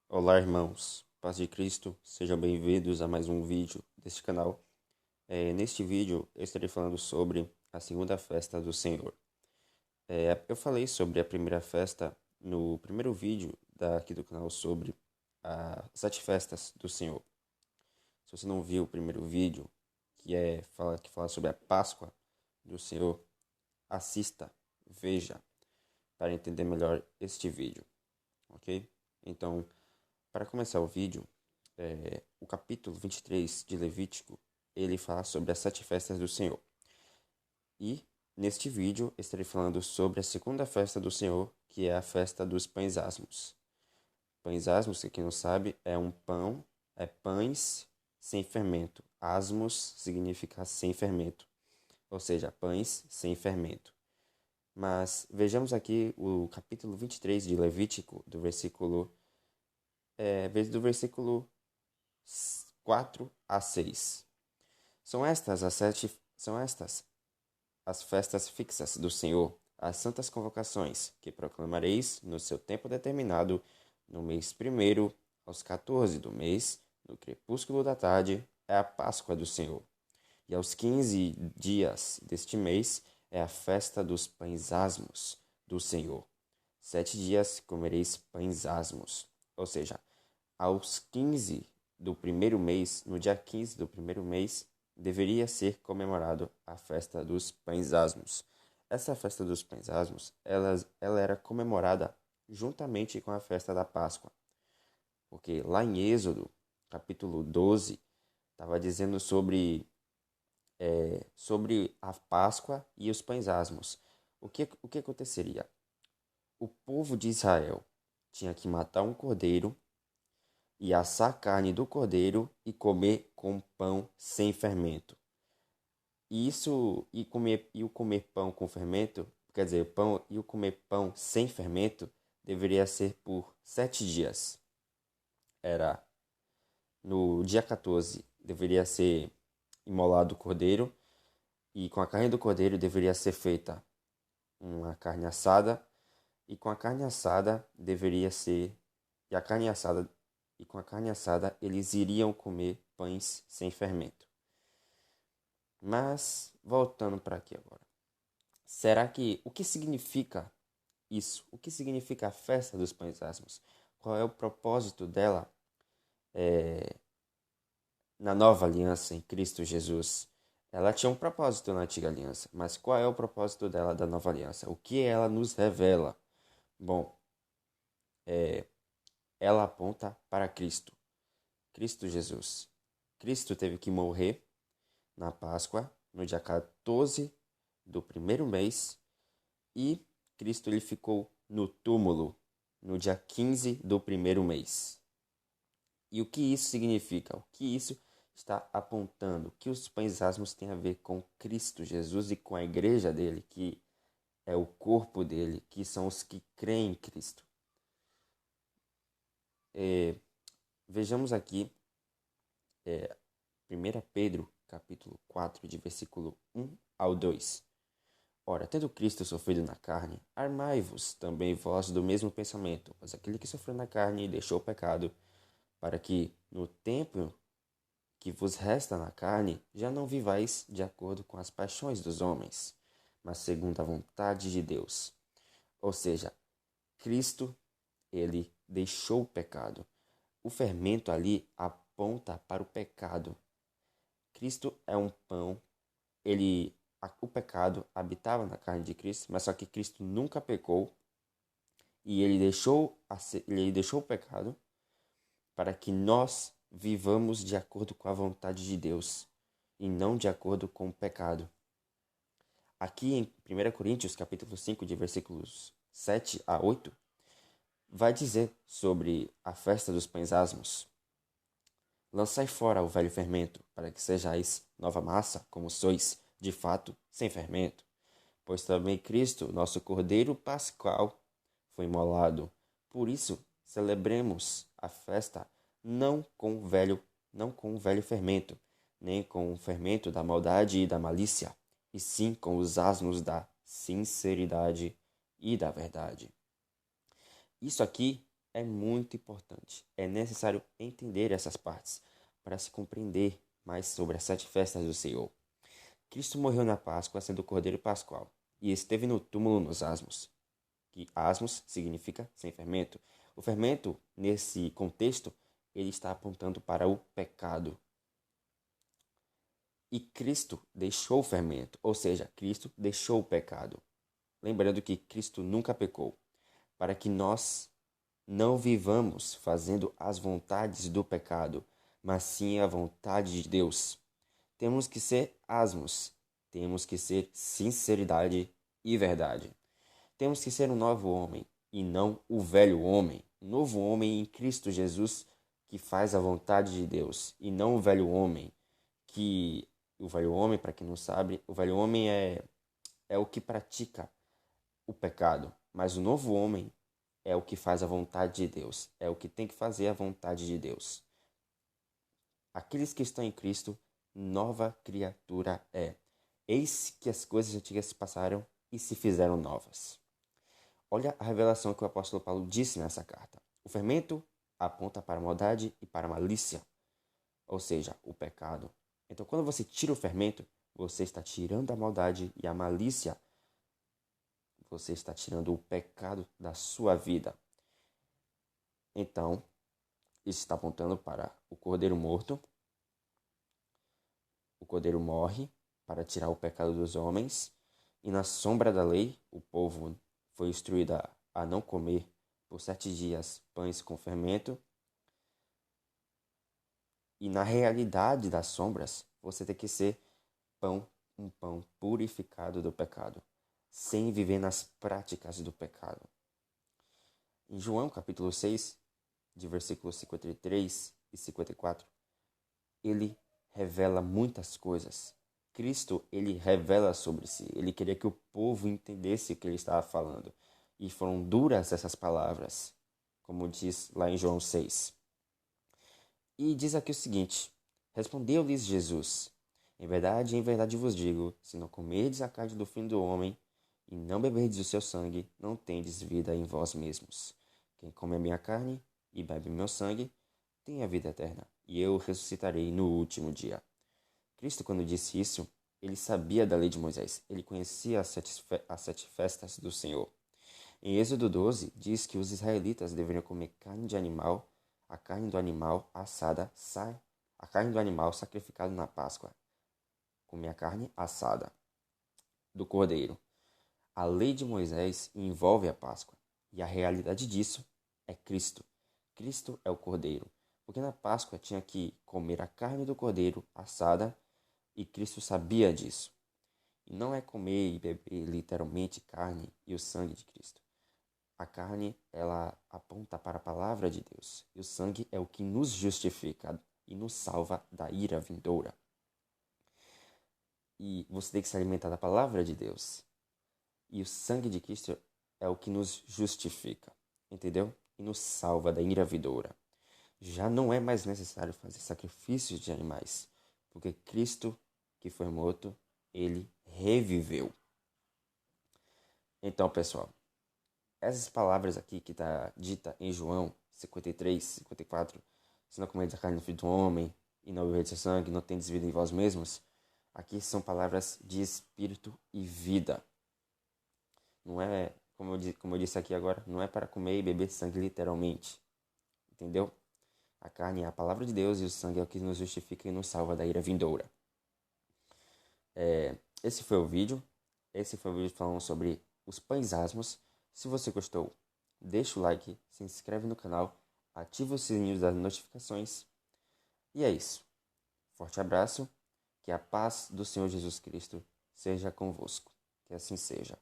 Olá, irmãos. Paz de Cristo. Sejam bem-vindos a mais um vídeo deste canal. Neste vídeo, eu estarei falando sobre a segunda festa do Senhor. Eu falei sobre a primeira festa no primeiro vídeo aqui do canal sobre as 7 festas do Senhor. Se você não viu o primeiro vídeo, que fala sobre a Páscoa do Senhor, assista, veja, para entender melhor este vídeo, ok? Então, para começar o vídeo, o capítulo 23 de Levítico, ele fala sobre as 7 festas do Senhor. E neste vídeo estarei falando sobre a segunda festa do Senhor, que é a festa dos pães asmos. Pães asmos, que quem não sabe, é pães sem fermento. Asmos significa sem fermento, ou seja, pães sem fermento. Mas vejamos aqui o capítulo 23 de Levítico, do versículo 4 a 6. São estas as festas fixas do Senhor, as santas convocações, que proclamareis no seu tempo determinado, no mês primeiro, aos 14 do mês, no crepúsculo da tarde, é a Páscoa do Senhor. E aos 15 dias deste mês é a festa dos pães asmos do Senhor. 7 dias comereis pães asmos. Ou seja, aos 15 do primeiro mês, no dia 15 do primeiro mês, deveria ser comemorado a festa dos pães asmos. Essa festa dos pães asmos, ela era comemorada juntamente com a festa da Páscoa. Porque lá em Êxodo, capítulo 12, estava dizendo sobre a Páscoa e os pães asmos. O que aconteceria? O povo de Israel tinha que matar um cordeiro e assar a carne do cordeiro e comer com pão sem fermento. O comer pão com fermento, quer dizer, o comer pão sem fermento deveria ser por 7 dias. Era no dia 14 deveria ser imolado o cordeiro e com a carne do cordeiro deveria ser feita uma carne assada e com a carne assada deveria ser e a carne assada e com a carne assada eles iriam comer pães sem fermento. Mas voltando para aqui agora. Será que o que significa isso? O que significa a festa dos pães asmos? Qual é o propósito dela na nova aliança em Cristo Jesus? Ela tinha um propósito na antiga aliança, mas qual é o propósito dela da nova aliança? O que ela nos revela? Bom, ela aponta para Cristo, Cristo Jesus. Cristo teve que morrer na Páscoa, no dia 14 do primeiro mês, e Cristo ele ficou no túmulo no dia 15 do primeiro mês. E o que isso significa? O que isso está apontando? O que os pães asmos têm a ver com Cristo Jesus e com a igreja dele, que é o corpo dele, que são os que creem em Cristo? Vejamos aqui 1 Pedro, capítulo 4, de versículo 1 ao 2. Ora, tendo Cristo sofrido na carne, armai-vos também vós do mesmo pensamento, pois aquele que sofreu na carne deixou o pecado, para que, no tempo que vos resta na carne, já não vivais de acordo com as paixões dos homens, mas segundo a vontade de Deus. Ou seja, Cristo, ele deixou o pecado. O fermento ali aponta para o pecado. Cristo é um pão, o pecado habitava na carne de Cristo, mas só que Cristo nunca pecou e ele deixou o pecado para que nós vivamos de acordo com a vontade de Deus e não de acordo com o pecado. Aqui em 1 Coríntios, capítulo 5, de versículos 7 a 8, vai dizer sobre a festa dos pães asmos. Lançai fora o velho fermento, para que sejais nova massa, como sois, de fato, sem fermento. Pois também Cristo, nosso Cordeiro Pascal, foi imolado. Por isso, celebremos a festa não com o velho fermento, nem com o fermento da maldade e da malícia, e sim com os asmos da sinceridade e da verdade. Isso aqui é muito importante. É necessário entender essas partes para se compreender mais sobre as 7 festas do Senhor. Cristo morreu na Páscoa sendo o Cordeiro Pascual e esteve no túmulo nos asmos, que asmos significa sem fermento. O fermento, nesse contexto, ele está apontando para o pecado. E Cristo deixou o fermento, ou seja, Cristo deixou o pecado. Lembrando que Cristo nunca pecou, para que nós não vivamos fazendo as vontades do pecado, mas sim a vontade de Deus. Temos que ser asmos, temos que ser sinceridade e verdade. Temos que ser um novo homem e não o velho homem. Um novo homem em Cristo Jesus que faz a vontade de Deus e não o velho homem que... O velho homem, para quem não sabe, o velho homem é o que pratica o pecado, mas o novo homem é o que faz a vontade de Deus, é o que tem que fazer a vontade de Deus. Aqueles que estão em Cristo, nova criatura é. Eis que as coisas antigas se passaram e se fizeram novas. Olha a revelação que o apóstolo Paulo disse nessa carta. O fermento aponta para a maldade e para a malícia, ou seja, o pecado. Então, quando você tira o fermento, você está tirando a maldade e a malícia. Você está tirando o pecado da sua vida. Então, isso está apontando para o cordeiro morto. O cordeiro morre para tirar o pecado dos homens. E na sombra da lei, o povo foi instruído a não comer por 7 dias pães com fermento. E na realidade das sombras, você tem que ser um pão purificado do pecado, sem viver nas práticas do pecado. Em João capítulo 6, de versículos 53 e 54, ele revela muitas coisas. Cristo, ele revela sobre si. Ele queria que o povo entendesse o que ele estava falando. E foram duras essas palavras, como diz lá em João 6. E diz aqui o seguinte: respondeu-lhes Jesus: em verdade vos digo, se não comerdes a carne do Filho do Homem e não beberdes o seu sangue, não tendes vida em vós mesmos. Quem come a minha carne e bebe meu sangue, tem a vida eterna, e eu ressuscitarei no último dia. Cristo, quando disse isso, ele sabia da lei de Moisés, ele conhecia as 7 festas do Senhor. Em Êxodo 12, diz que os israelitas deveriam comer carne de animal, a carne do animal assada, a carne do animal sacrificado na Páscoa. Comer a carne assada do cordeiro. A lei de Moisés envolve a Páscoa, e a realidade disso é Cristo. Cristo é o cordeiro, porque na Páscoa tinha que comer a carne do cordeiro assada, e Cristo sabia disso. E não é comer e beber literalmente carne e o sangue de Cristo. A carne, ela aponta para a palavra de Deus, e o sangue é o que nos justifica e nos salva da ira vindoura. E você tem que se alimentar da palavra de Deus. E o sangue de Cristo é o que nos justifica, entendeu? E nos salva da ira vindoura. Já não é mais necessário fazer sacrifícios de animais, porque Cristo, que foi morto, ele reviveu. Então, pessoal, essas palavras aqui que está dita em João 53, 54, se não comerdes a carne do Filho do Homem e não beberdes seu sangue, não tendes vida em vós mesmos, aqui são palavras de espírito e vida. Não é, como eu disse aqui agora, não é para comer e beber sangue literalmente. Entendeu? A carne é a palavra de Deus e o sangue é o que nos justifica e nos salva da ira vindoura. Esse foi o vídeo. Esse foi o vídeo falando sobre os pães asmos. Se você gostou, deixa o like, se inscreve no canal, ativa o sininho das notificações. E é isso. Forte abraço. Que a paz do Senhor Jesus Cristo seja convosco. Que assim seja.